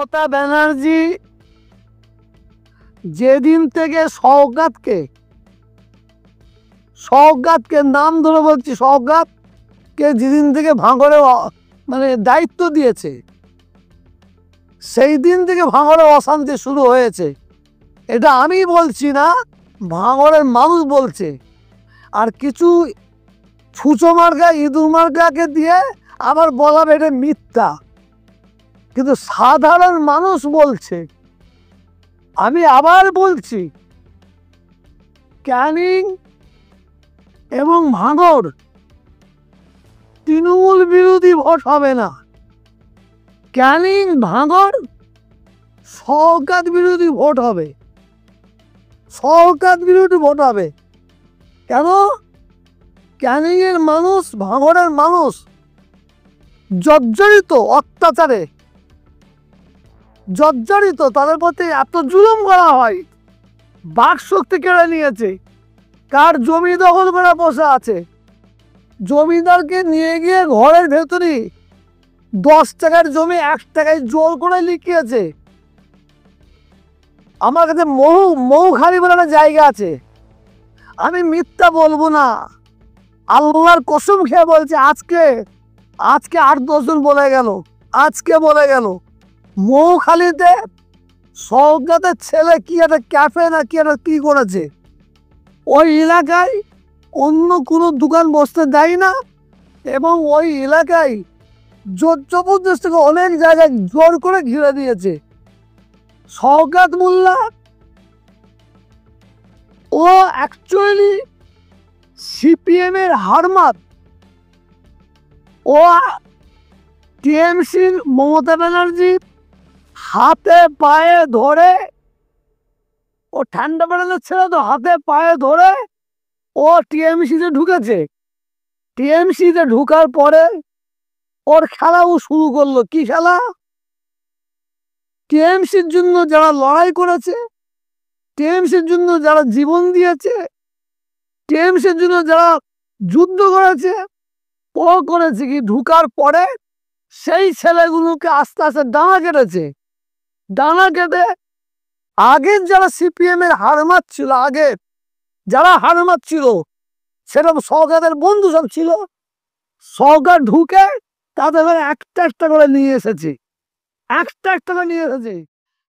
মমতা ব্যানার্জি যেদিন থেকে সওগাতকে নাম ধরে বলছি, সওগাতকে যেদিন থেকে ভাঙড়ে দায়িত্ব দিয়েছে, সেই দিন থেকে ভাঙড়ে অশান্তি শুরু হয়েছে। এটা আমি বলছি না, ভাঙড়ের মানুষ বলছে। আর কিছু ছুঁচো মার্কা ইঁদুর মার্কাকে দিয়ে আবার বলাবে এটা মিথ্যা, কিন্তু সাধারণ মানুষ বলছে। আমি আবার বলছি, ক্যানিং এবং ভাঙড় তৃণমূল বিরোধী ভোট হবে না। ক্যানিং ভাঙড় সওগাত বিরোধী ভোট হবে। সওগাত বিরোধী ভোট হবে কেন? ক্যানিং এর মানুষ, ভাঙড়ের মানুষ জর্জরিত, অত্যাচারে জর্জরিত। তাদের প্রতি এত জুলুম করা হয়, বাক শক্তি কেড়ে নিয়েছে। কার জমি দখল করে বসে আছে, জমিদারকে নিয়ে গিয়ে ঘরের ভেতরে 10 টাকার জমি 1 টাকায় জোর করে লিখিয়েছে। আমার কাছে মৌখালি বলে একটা জায়গা আছে, আমি মিথ্যা বলবো না, আল্লাহর কসম খেয়ে বলছে। আজকে 8-10 জন বলে গেল মৌখালিতে সওগাতের ছেলে কি একটা ক্যাফে না কি করেছে। ওই এলাকায় অন্য কোনো দোকান বসতে দেয় না, এবং ওই এলাকায় জবরদস্ত থেকে অনেক জায়গায় জোর করে ঘিরে দিয়েছে। সওগাত মোল্লা ও অ্যাকচুয়ালি সিপিএম এর হারমাত। ও টিএমসির মমতা ব্যানার্জি হাতে পায়ে ধরে, ও ঠান্ডা বেড়ানোর ছেলে তো, হাতে পায়ে ধরে ও টিএমসিতে ঢুকেছে। টিএমসিতে ঢুকার পরে ওর খেলা ও শুরু করলো। কি খেলা? টিএমসির জন্য যারা লড়াই করেছে, টিএমসির জন্য যারা জীবন দিয়েছে, টিএমসির জন্য যারা যুদ্ধ করেছে, ও করেছে কি, ঢুকার পরে সেই ছেলেগুলোকে আস্তে আস্তে ডানা কেটেছে। ডানা কেটে আগের যারা সিপিএম এর হারমাত ছিল, সেরকম সওগাতের বন্ধু সব ছিল, সওগাত ঢুকে তাদের একটা একটা করে নিয়ে এসেছে।